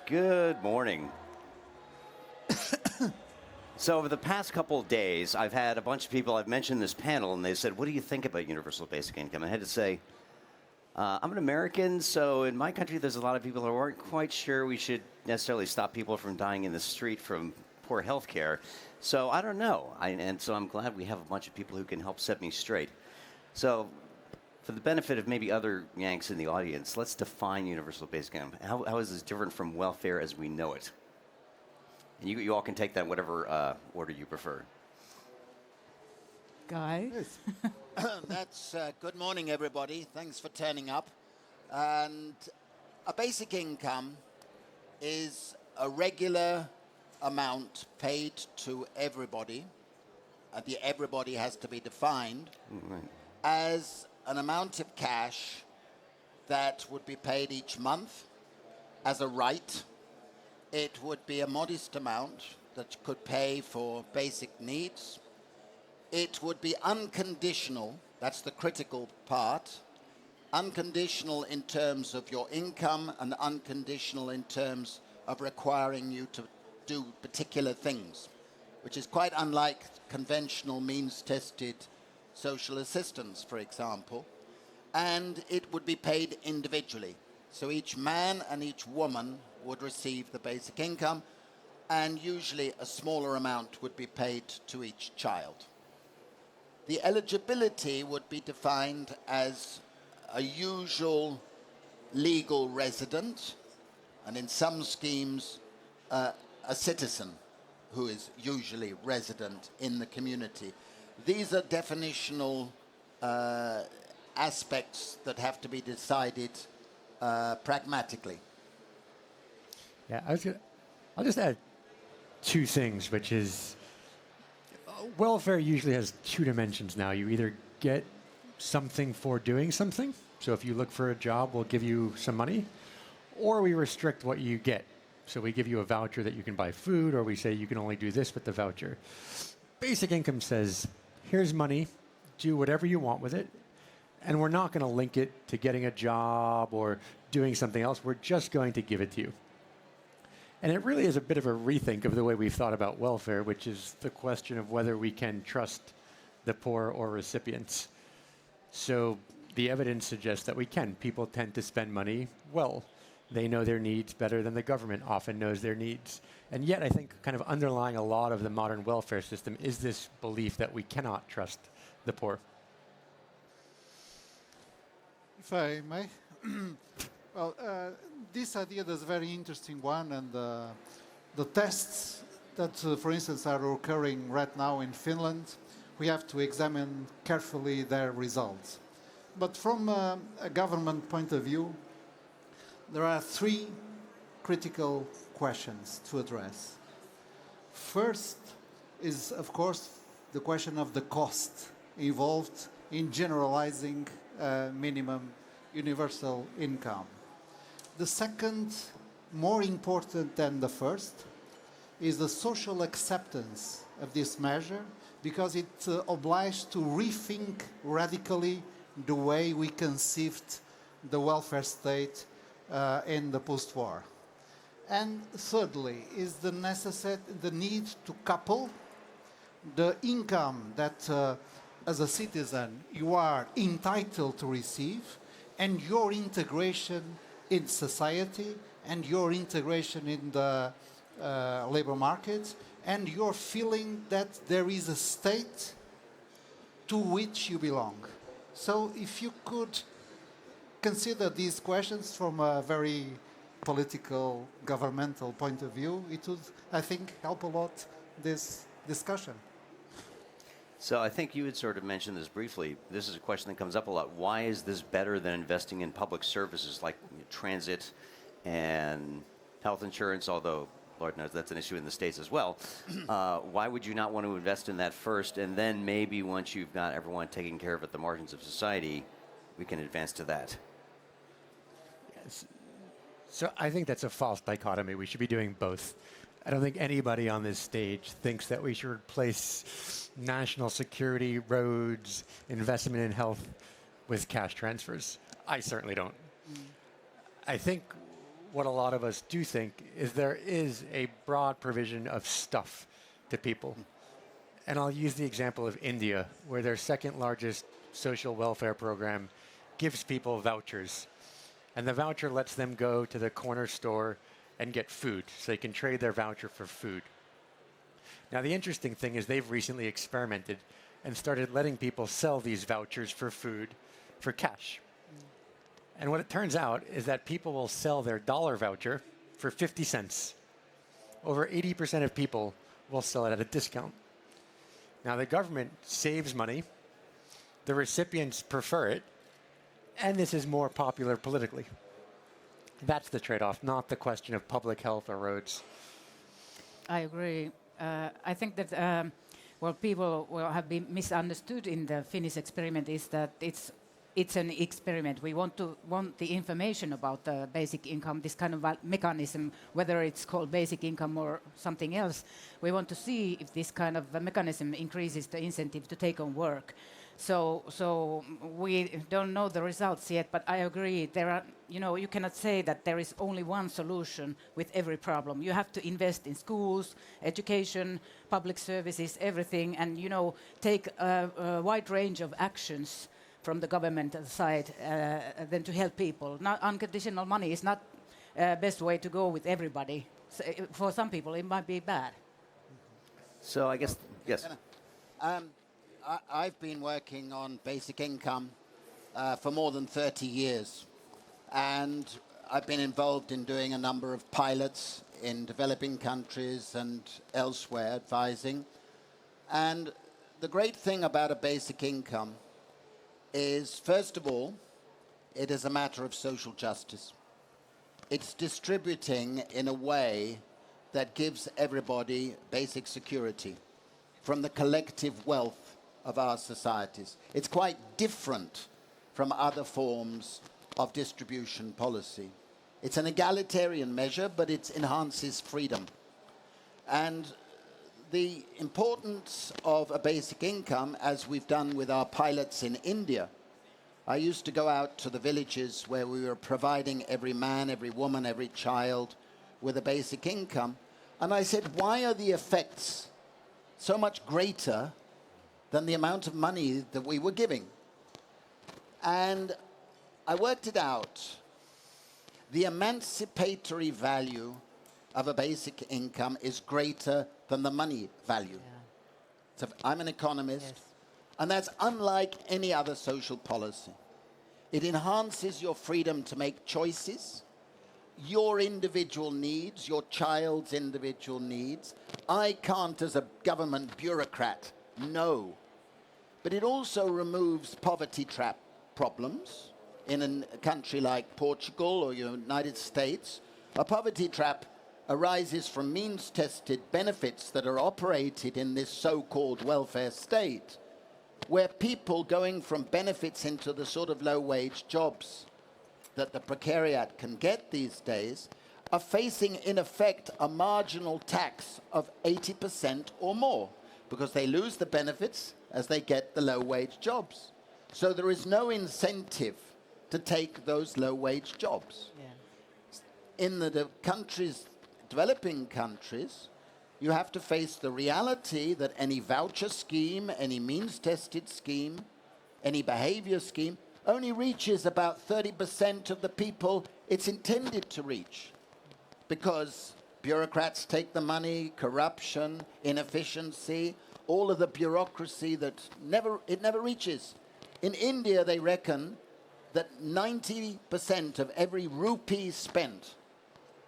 Good morning. So over the past couple of days, I've had a bunch of people, I've mentioned this panel, and they said, what do you think about universal basic income? I had to say, I'm an American, so in my country there's a lot of people who aren't quite sure we should necessarily stop people from dying in the street from poor health care. So I don't know, and so I'm glad we have a bunch of people who can help set me straight. So for the benefit of maybe other Yanks in the audience, let's define universal basic income. How is this different from welfare as we know it? And you all can take that in whatever order you prefer. Guy? That's good morning, everybody. Thanks for turning up. And a basic income is a regular amount paid to everybody. The everybody has to be defined as an amount of cash that would be paid each month as a right. It would be a modest amount that could pay for basic needs. It would be unconditional, that's the critical part, unconditional in terms of your income and unconditional in terms of requiring you to do particular things, which is quite unlike conventional means-tested social assistance, for example. And it would be paid individually. So each man and each woman would receive the basic income, and usually a smaller amount would be paid to each child. The eligibility would be defined as a usual legal resident, and in some schemes, a citizen who is usually resident in the community. These are definitional aspects that have to be decided pragmatically. Yeah, I'll just add two things, which is welfare usually has two dimensions now. You either get something for doing something, so if you look for a job, we'll give you some money, or we restrict what you get. So we give you a voucher that you can buy food, or we say you can only do this with the voucher. Basic income says, here's money, do whatever you want with it, and we're not going to link it to getting a job or doing something else. We're just going to give it to you. And it really is a bit of a rethink of the way we've thought about welfare, which is the question of whether we can trust the poor or recipients. So the evidence suggests that we can. People tend to spend money well. They know their needs better than the government often knows their needs. And yet I think kind of underlying a lot of the modern welfare system is this belief that we cannot trust the poor. If I may. Well, this idea is a very interesting one, and the tests that, for instance, are occurring right now in Finland, we have to examine carefully their results. But from a government point of view, there are three critical questions to address. First is, of course, the question of the cost involved in generalizing minimum universal income. The second, more important than the first, is the social acceptance of this measure, because it obliges to rethink radically the way we conceived the welfare state in the post-war. And thirdly is the need to couple the income that as a citizen you are entitled to receive and your integration in society and your integration in the labor market and your feeling that there is a state to which you belong. So if you could consider these questions from a very political, governmental point of view, it would, I think, help a lot this discussion. So I think you had sort of mentioned this briefly. This is a question that comes up a lot. Why is this better than investing in public services like transit and health insurance, although Lord knows that's an issue in the States as well. Why would you not want to invest in that first, and then maybe once you've got everyone taken care of at the margins of society, we can advance to that? Yes. So I think that's a false dichotomy. We should be doing both. I don't think anybody on this stage thinks that we should replace national security, roads, investment in health with cash transfers. I certainly don't. I think what a lot of us do think is there is a broad provision of stuff to people. And I'll use the example of India, where their second largest social welfare program gives people vouchers. And the voucher lets them go to the corner store and get food, so they can trade their voucher for food. Now, the interesting thing is they've recently experimented and started letting people sell these vouchers for food for cash. And what it turns out is that people will sell their dollar voucher for 50 cents. Over 80% of people will sell it at a discount. Now, the government saves money, the recipients prefer it, and this is more popular politically. That's the trade-off, not the question of public health or roads. I agree. I think that what people will have been misunderstood in the Finnish experiment is that it's an experiment. We want the information about the basic income, this kind of mechanism, whether it's called basic income or something else. We want to see if this kind of mechanism increases the incentive to take on work. So we don't know the results yet, but I agree. There are, you cannot say that there is only one solution with every problem. You have to invest in schools, education, public services, everything, and take a wide range of actions from the government side then to help people. Not unconditional money is not best way to go with everybody. So for some people, it might be bad. So I guess, yes. I've been working on basic income for more than 30 years. And I've been involved in doing a number of pilots in developing countries and elsewhere, advising. And the great thing about a basic income is, first of all, it is a matter of social justice. It's distributing in a way that gives everybody basic security from the collective wealth of our societies. It's quite different from other forms of distribution policy. It's an egalitarian measure, but it enhances freedom. And the importance of a basic income, as we've done with our pilots in India, I used to go out to the villages where we were providing every man, every woman, every child with a basic income. And I said, why are the effects so much greater than the amount of money that we were giving? And I worked it out. The emancipatory value of a basic income is greater than the money value. Yeah. So I'm an economist, yes. And that's unlike any other social policy. It enhances your freedom to make choices, your individual needs, your child's individual needs. I can't, as a government bureaucrat, know. But it also removes poverty trap problems. In a country like Portugal or United States, a poverty trap arises from means-tested benefits that are operated in this so-called welfare state, where people going from benefits into the sort of low-wage jobs that the precariat can get these days are facing, in effect, a marginal tax of 80% or more, because they lose the benefits as they get the low-wage jobs. So there is no incentive to take those low-wage jobs. Yeah. In the developing countries, you have to face the reality that any voucher scheme, any means-tested scheme, any behavior scheme only reaches about 30% of the people it's intended to reach, because bureaucrats take the money, corruption, inefficiency, all of the bureaucracy that it never reaches. In India, they reckon that 90% of every rupee spent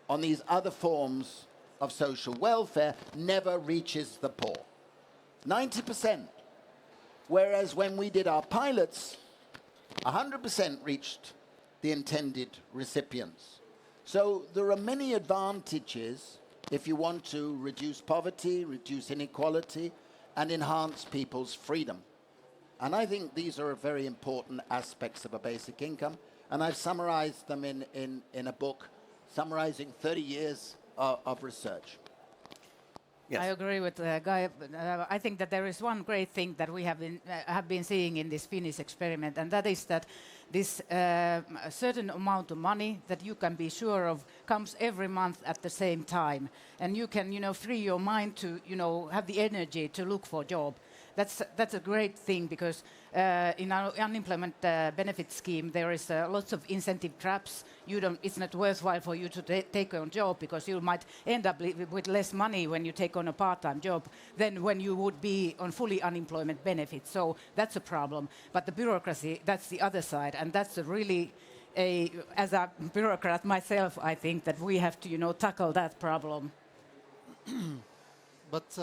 on these other forms of social welfare never reaches the poor. 90%. Whereas when we did our pilots, 100% reached the intended recipients. So there are many advantages if you want to reduce poverty, reduce inequality, and enhance people's freedom. And I think these are very important aspects of a basic income. And I've summarized them in a book summarizing 30 years of research. Yes. I agree with Guy. I think that there is one great thing that we have been seeing in this Finnish experiment, and that is that this a certain amount of money that you can be sure of comes every month at the same time, and you can, free your mind to, have the energy to look for a job. That's a great thing because in our unemployment benefit scheme there is lots of incentive traps. It's not worthwhile for you to take on a job because you might end up with less money when you take on a part-time job than when you would be on fully unemployment benefits. So that's a problem. But the bureaucracy, that's the other side, and that's as a bureaucrat myself, I think that we have to tackle that problem. But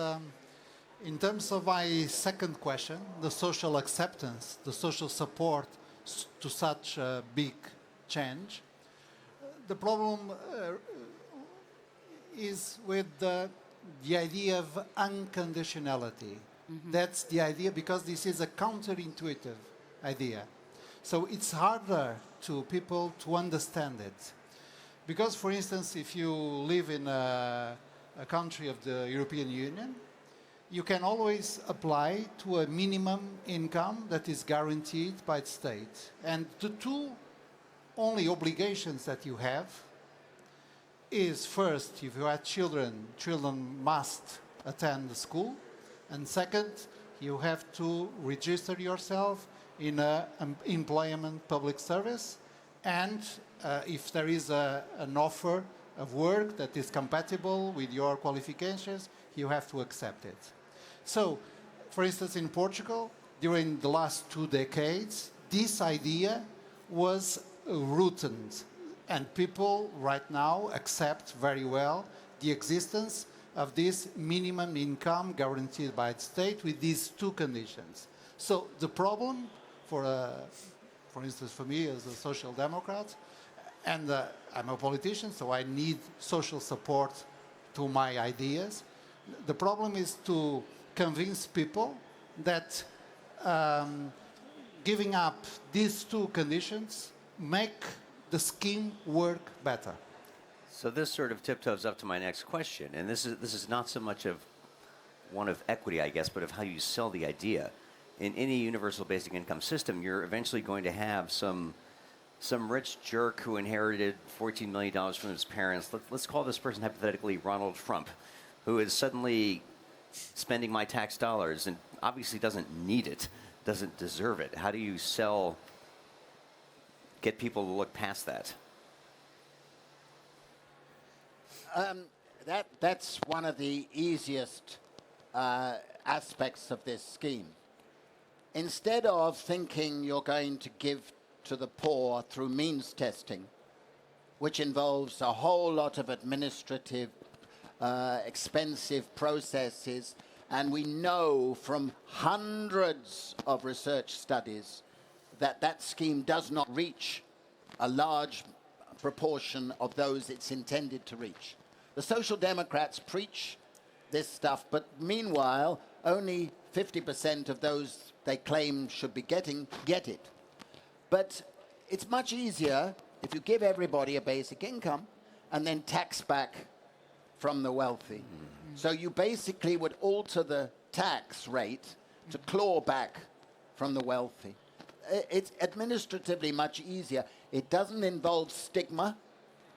in terms of my second question, the social acceptance, the social support to such a big change, the problem is with the idea of unconditionality. That's the idea because this is a counterintuitive idea. So it's harder to people to understand it. Because, for instance, if you live in a country of the European Union, you can always apply to a minimum income that is guaranteed by the state. And the two only obligations that you have is first, if you have children must attend the school. And second, you have to register yourself in an employment public service. And if there is an offer of work that is compatible with your qualifications, you have to accept it. So, for instance, in Portugal, during the last 2 decades, this idea was rooted, and people right now accept very well the existence of this minimum income guaranteed by the state with these two conditions. So the problem, for instance, for me as a social democrat, and I'm a politician, so I need social support to my ideas. The problem is to convince people that giving up these two conditions make the scheme work better. So this sort of tiptoes up to my next question, and this is not so much of one of equity, I guess, but of how you sell the idea. In any universal basic income system, you're eventually going to have some rich jerk who inherited $14 million from his parents. Let's call this person hypothetically Ronald Trump, who is suddenly spending my tax dollars and obviously doesn't need it, doesn't deserve it. How do you get people to look past that? That's one of the easiest aspects of this scheme. Instead of thinking you're going to give to the poor through means testing, which involves a whole lot of administrative, expensive processes, and we know from hundreds of research studies that scheme does not reach a large proportion of those it's intended to reach. The Social Democrats preach this stuff, but meanwhile, only 50% of those they claim should be getting get it. But it's much easier if you give everybody a basic income and then tax back from the wealthy. So you basically would alter the tax rate to claw back from the wealthy. It's administratively much easier. It doesn't involve stigma,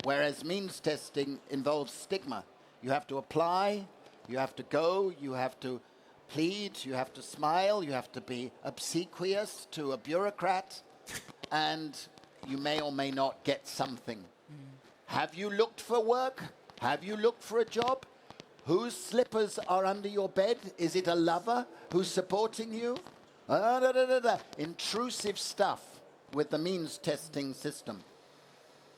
whereas means testing involves stigma. You have to apply, you have to go, you have to plead, you have to smile, you have to be obsequious to a bureaucrat, and you may or may not get something. Have you looked for work? Have you looked for a job? Whose slippers are under your bed? Is it a lover who's supporting you? Intrusive stuff with the means testing system.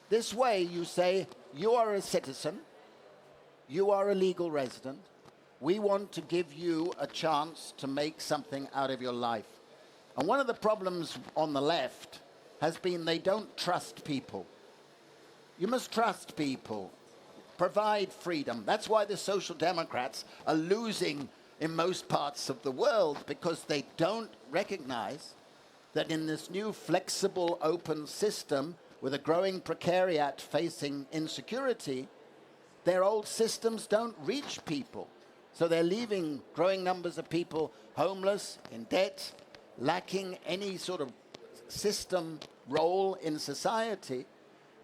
This way you say, you are a citizen, you are a legal resident, we want to give you a chance to make something out of your life. And one of the problems on the left has been they don't trust people. You must trust people. Provide freedom. That's why the Social Democrats are losing in most parts of the world, because they don't recognize that in this new flexible open system with a growing precariat facing insecurity, their old systems don't reach people. So they're leaving growing numbers of people homeless, in debt, lacking any sort of system role in society,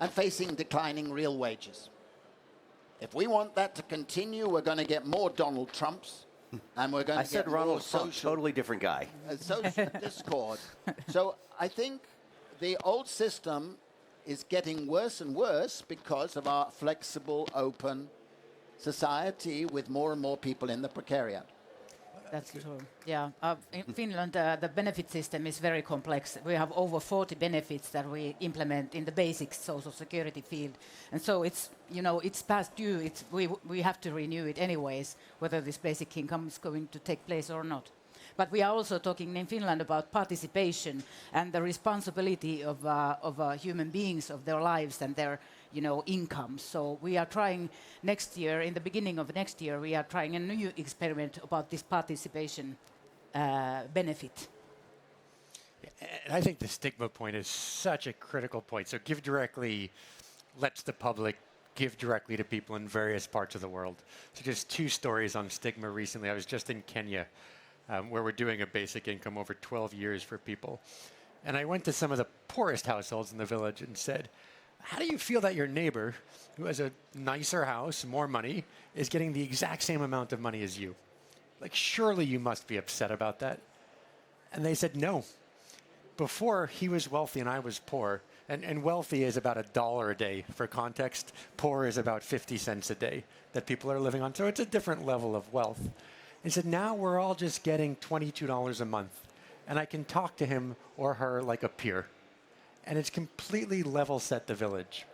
and facing declining real wages. If we want that to continue, we're going to get more Donald Trumps, and we're going I to said get more Ronald Trump, social totally different guy. social discord. So I think the old system is getting worse and worse because of our flexible, open society with more and more people in the precariat. That's true. Yeah. In Finland, the benefit system is very complex. We have over 40 benefits that we implement in the basic social security field. And so it's, it's past due. We have to renew it anyways, whether this basic income is going to take place or not. But we are also talking in Finland about participation and the responsibility of human beings, of their lives and their income. So we are trying next year, in the beginning of next year, we are trying a new experiment about this participation benefit. And I think the stigma point is such a critical point. So GiveDirectly lets the public give directly to people in various parts of the world. So just 2 stories on stigma recently. I was just in Kenya, where we're doing a basic income over 12 years for people. And I went to some of the poorest households in the village and said, how do you feel that your neighbor, who has a nicer house, more money, is getting the exact same amount of money as you? Like, surely you must be upset about that. And they said, no. Before, he was wealthy and I was poor. And wealthy is about $1 a day. For context, poor is about 50 cents a day that people are living on. So it's a different level of wealth. He said, now we're all just getting $22 a month. And I can talk to him or her like a peer. And it's completely level set the village.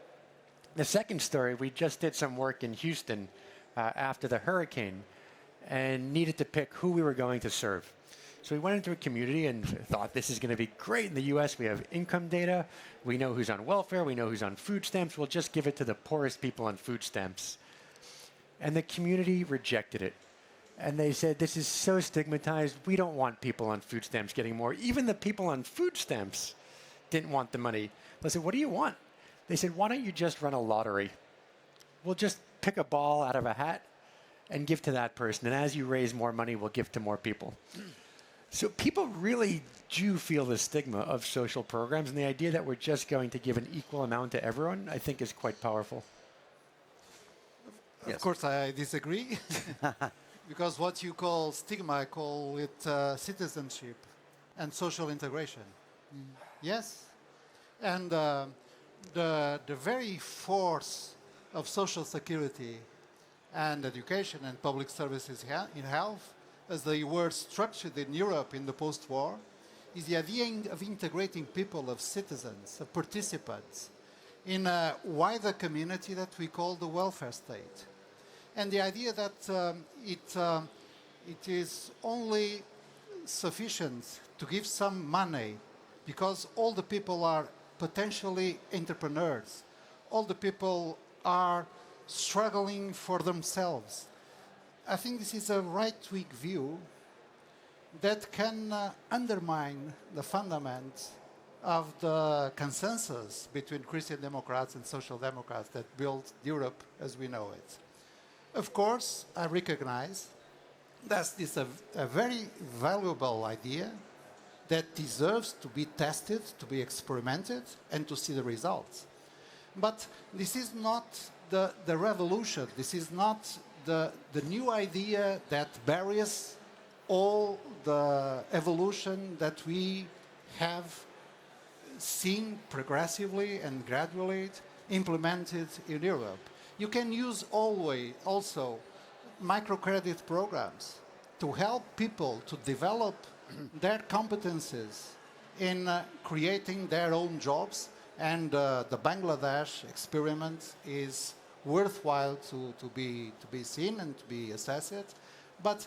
The second story, we just did some work in Houston after the hurricane and needed to pick who we were going to serve. So we went into a community and thought this is going to be great. In the US, we have income data. We know who's on welfare. We know who's on food stamps. We'll just give it to the poorest people on food stamps. And the community rejected it. And they said, this is so stigmatized. We don't want people on food stamps getting more. Even the people on food stamps didn't want the money. I said, what do you want? They said, why don't you just run a lottery? We'll just pick a ball out of a hat and give to that person. And as you raise more money, we'll give to more people. So people really do feel the stigma of social programs. And the idea that we're just going to give an equal amount to everyone, I think is quite powerful. Of course, I disagree. Because what you call stigma, I call it citizenship and social integration. Yes. And the very force of social security and education and public services in health, as they were structured in Europe in the post-war, is the idea of integrating people, of citizens, of participants, in a wider community that we call the welfare state. And the idea that it is only sufficient to give some money because all the people are potentially entrepreneurs. All the people are struggling for themselves. I think this is a right-wing view that can undermine the fundament of the consensus between Christian Democrats and Social Democrats that built Europe as we know it. Of course, I recognize that this is a very valuable idea that deserves to be tested, to be experimented, and to see the results. But this is not the revolution. This is not the new idea that buries all the evolution that we have seen progressively and gradually implemented in Europe. You can use always also microcredit programs to help people to develop their competences in creating their own jobs, and the Bangladesh experiment is worthwhile to be seen and to be assessed. But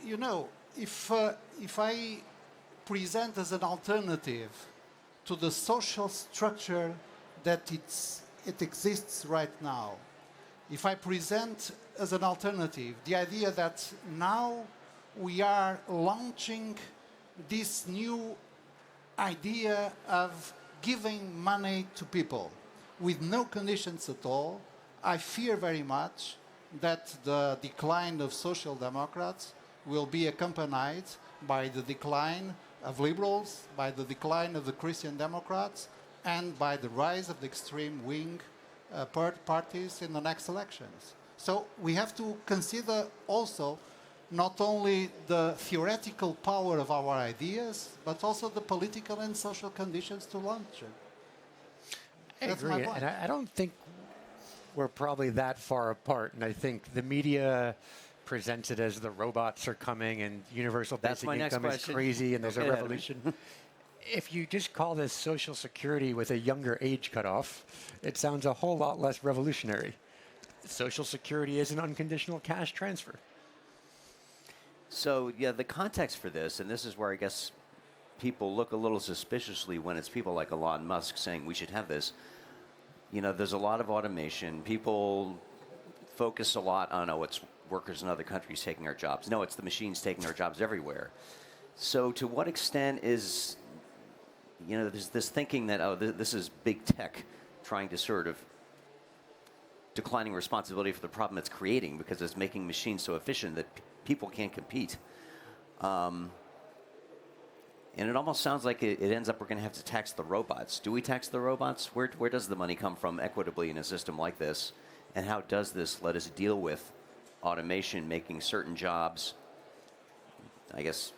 you know, if I present as an alternative to the social structure that it exists right now, if I present as an alternative the idea that now we are launching this new idea of giving money to people with no conditions at all, I fear very much that the decline of social democrats will be accompanied by the decline of liberals, by the decline of the Christian Democrats, and by the rise of the extreme wing parties in the next elections. So we have to consider also not only the theoretical power of our ideas, but also the political and social conditions to launch it. I That's agree, my point. and I don't think we're probably that far apart. And I think the media presents it as the robots are coming and universal That's basic my next income is question. crazy and there's Don't a get ahead of me. revolution. If you just call this Social Security with a younger age cutoff, it sounds a whole lot less revolutionary. Social Security is an unconditional cash transfer. So, yeah, the context for this, and this is where I guess people look a little suspiciously when it's people like Elon Musk saying we should have this. You know, there's a lot of automation. People focus a lot on, oh, it's workers in other countries taking our jobs. No, it's the machines taking our jobs everywhere. So to what extent is, you know, there's this thinking that, oh, this is big tech trying to sort of declining responsibility for the problem it's creating because it's making machines so efficient that people can't compete. And it almost sounds like it ends up we're going to have to tax the robots. Do we tax the robots? Where does the money come from equitably in a system like this? And how does this let us deal with automation making certain jobs, I guess,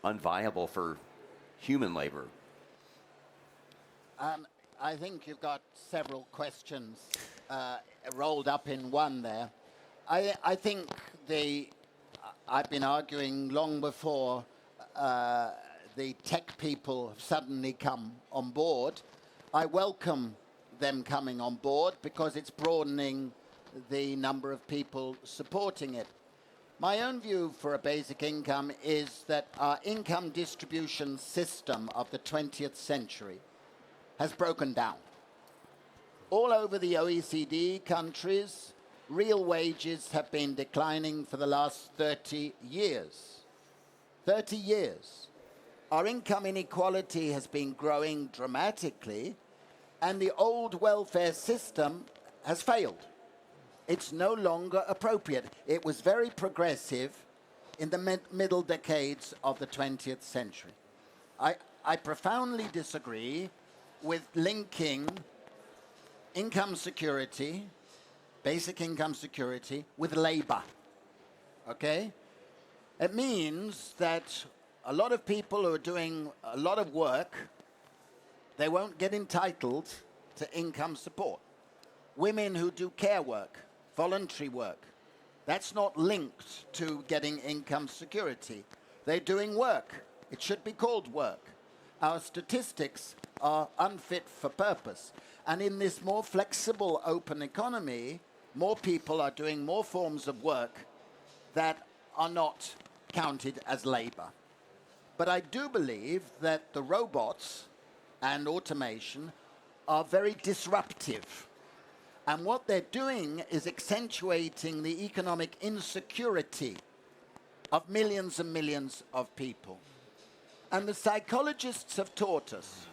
unviable for human labor? I think you've got several questions rolled up in one there. I think I've been arguing long before the tech people have suddenly come on board. I welcome them coming on board because it's broadening the number of people supporting it. My own view for a basic income is that our income distribution system of the 20th century has broken down. All over the OECD countries, real wages have been declining for the last 30 years. 30 years. Our income inequality has been growing dramatically, and the old welfare system has failed. It's no longer appropriate. It was very progressive in the middle decades of the 20th century. I profoundly disagree with linking income security, basic income security, with labor. Okay? It means that a lot of people who are doing a lot of work, they won't get entitled to income support. Women who do care work, voluntary work, that's not linked to getting income security. They're doing work. It should be called work. Our statistics are unfit for purpose. And in this more flexible, open economy, more people are doing more forms of work that are not counted as labor. But I do believe that the robots and automation are very disruptive. And what they're doing is accentuating the economic insecurity of millions and millions of people. And the psychologists have taught us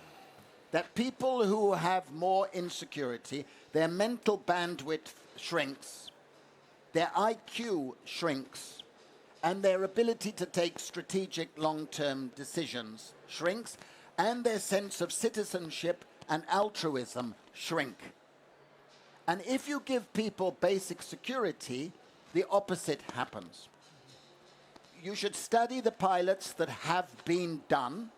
that people who have more insecurity, their mental bandwidth shrinks, their IQ shrinks, and their ability to take strategic long-term decisions shrinks, and their sense of citizenship and altruism shrink. And if you give people basic security, the opposite happens. You should study the pilots that have been done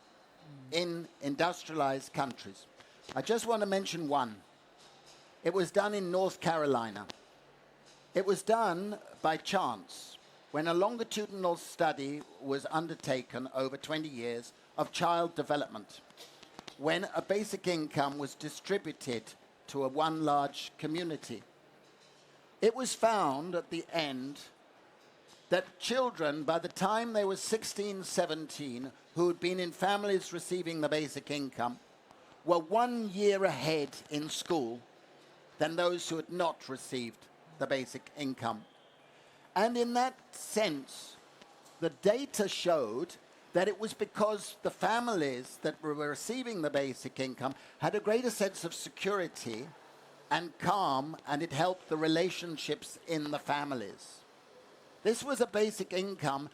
in industrialized countries. I just want to mention one. It was done in North Carolina. It was done by chance when a longitudinal study was undertaken over 20 years of child development, when a basic income was distributed to one large community. It was found at the end that children, by the time they were 16, 17, who had been in families receiving the basic income, were 1 year ahead in school than those who had not received the basic income. And in that sense, the data showed that it was because the families that were receiving the basic income had a greater sense of security and calm, and it helped the relationships in the families. This was a basic income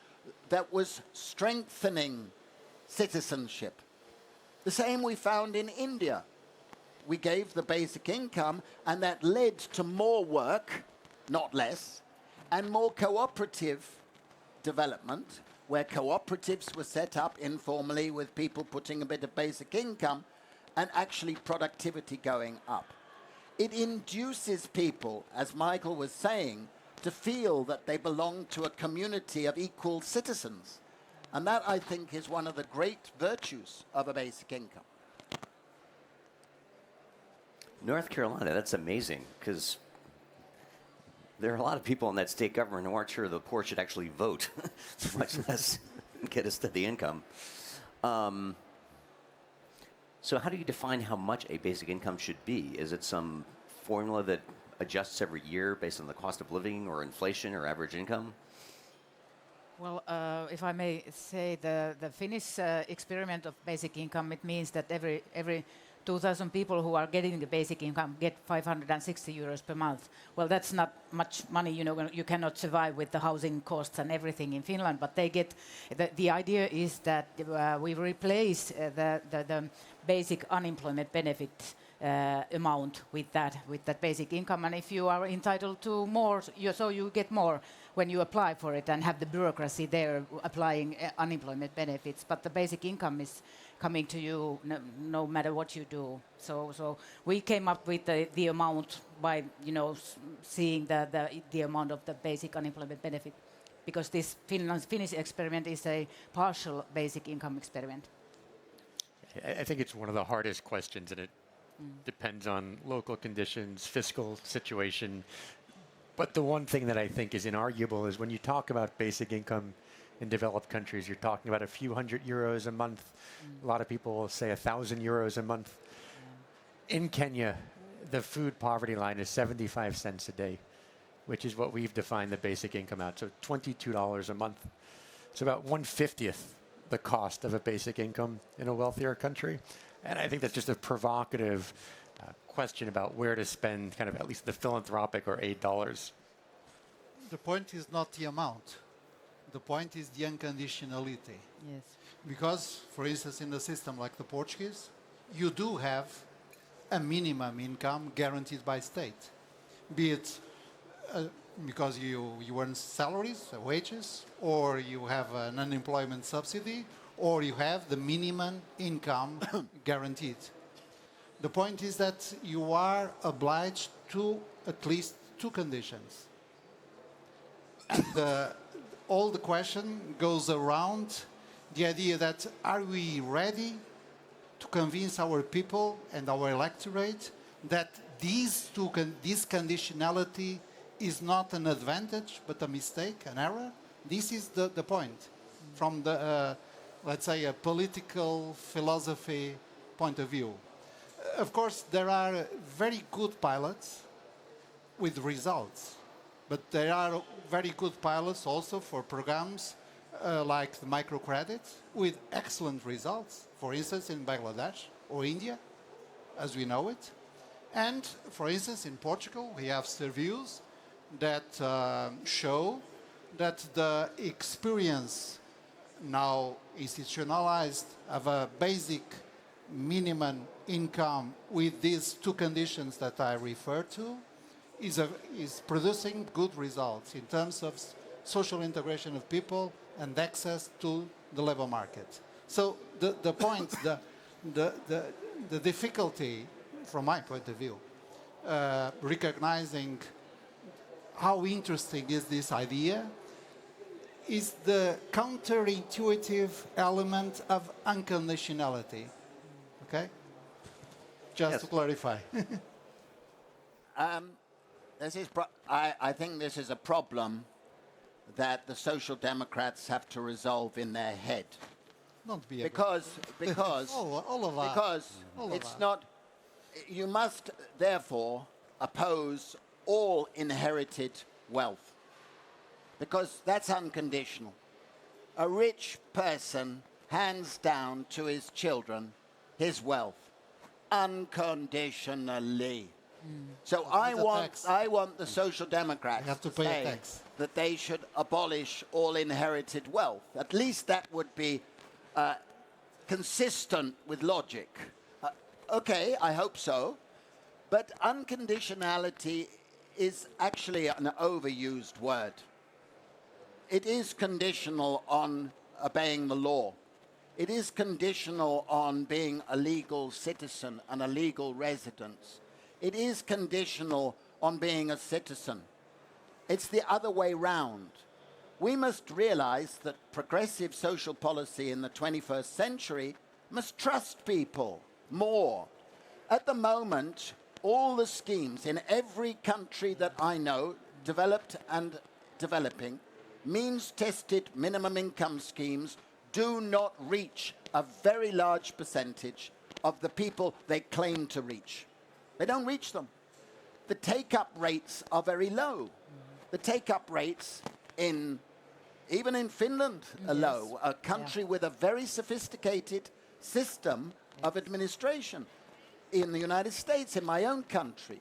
that was strengthening citizenship. The same we found in India. We gave the basic income, and that led to more work, not less, and more cooperative development, where cooperatives were set up informally with people putting a bit of basic income and actually productivity going up. It induces people, as Michael was saying, to feel that they belong to a community of equal citizens. And that, I think, is one of the great virtues of a basic income. North Carolina, that's amazing, because there are a lot of people in that state government who aren't sure the poor should actually vote, much less get a steady income. So how do you define how much a basic income should be? Is it some formula that adjusts every year based on the cost of living or inflation or average income? Well, if I may say, the Finnish experiment of basic income, it means that every 2,000 people who are getting the basic income get 560 euros per month. Well, that's not much money, you know, you cannot survive with the housing costs and everything in Finland, but they get, the idea is that we replace the basic unemployment benefit amount with that basic income, and if you are entitled to more, so you get more when you apply for it and have the bureaucracy there applying unemployment benefits, but the basic income is coming to you no matter what you do. So we came up with the amount by, you know, seeing the amount of the basic unemployment benefit, because this Finnish experiment is a partial basic income experiment. I think it's one of the hardest questions, and it depends on local conditions, fiscal situation. But the one thing that I think is inarguable is when you talk about basic income in developed countries, you're talking about a few €100 a month. A lot of people will say €1,000 a month. In Kenya, the food poverty line is 75 cents a day, which is what we've defined the basic income at. So $22 a month. It's about 1/50th the cost of a basic income in a wealthier country. And I think that's just a provocative question about where to spend kind of at least the philanthropic or aid dollars. The point is not the amount. The point is the unconditionality. Yes. Because, for instance, in a system like the Portuguese, you do have a minimum income guaranteed by state, be it because you earn salaries, wages, or you have an unemployment subsidy, or you have the minimum income guaranteed. The point is that you are obliged to at least two conditions. And all the question goes around the idea that are we ready to convince our people and our electorate that this conditionality is not an advantage but a mistake, an error? This is the point from the, let's say, a political philosophy point of view. Of course, there are very good pilots with results, but there are very good pilots also for programs like the microcredits with excellent results, for instance, in Bangladesh or India, as we know it. And, for instance, in Portugal, we have surveys that show that the experience now institutionalized of a basic minimum income with these two conditions that I referred to is producing good results in terms of social integration of people and access to the labor market. So the point, the difficulty from my point of view, recognizing how interesting is this idea, is the counterintuitive element of unconditionality. Okay? Just to clarify. I think this is a problem that the Social Democrats have to resolve in their head. Don't be because all of us. because All of it's us. not. You must therefore oppose all inherited wealth, because that's unconditional. A rich person hands down to his children his wealth unconditionally. So I want the Social Democrats You have to to pay a say tax. that they should abolish all inherited wealth. At least that would be consistent with logic. Okay, I hope so. But unconditionality is actually an overused word. It is conditional on obeying the law. It is conditional on being a legal citizen and a legal residence. It is conditional on being a citizen. It's the other way round. We must realize that progressive social policy in the 21st century must trust people more. At the moment, all the schemes in every country that I know, developed and developing, means-tested minimum income schemes do not reach a very large percentage of the people they claim to reach. They don't reach them. The take-up rates are very low. The take-up rates even in Finland are low, a country with a very sophisticated system of administration. In the United States, in my own country.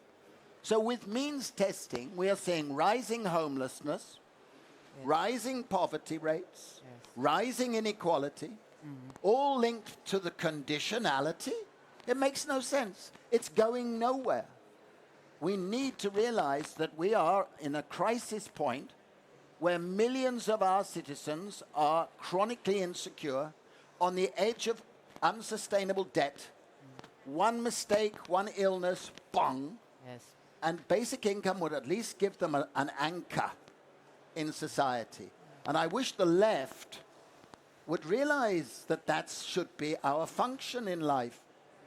So with means testing, we are seeing rising homelessness, rising poverty rates, rising inequality, all linked to the conditionality. It makes no sense. It's going nowhere. We need to realize that we are in a crisis point where millions of our citizens are chronically insecure, on the edge of unsustainable debt. One mistake, one illness, bong. Yes. And basic income would at least give them an anchor in society. And I wish the left would realize that that should be our function in life,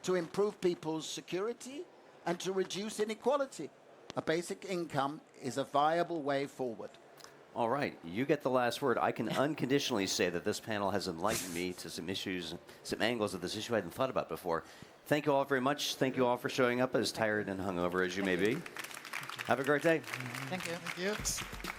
to improve people's security and to reduce inequality. A basic income is a viable way forward. All right, you get the last word. I can unconditionally say that this panel has enlightened me to some issues, some angles of this issue I hadn't thought about before. Thank you all very much. Thank you all for showing up, as tired and hungover as you may be. Have a great day. Thank you. Thank you.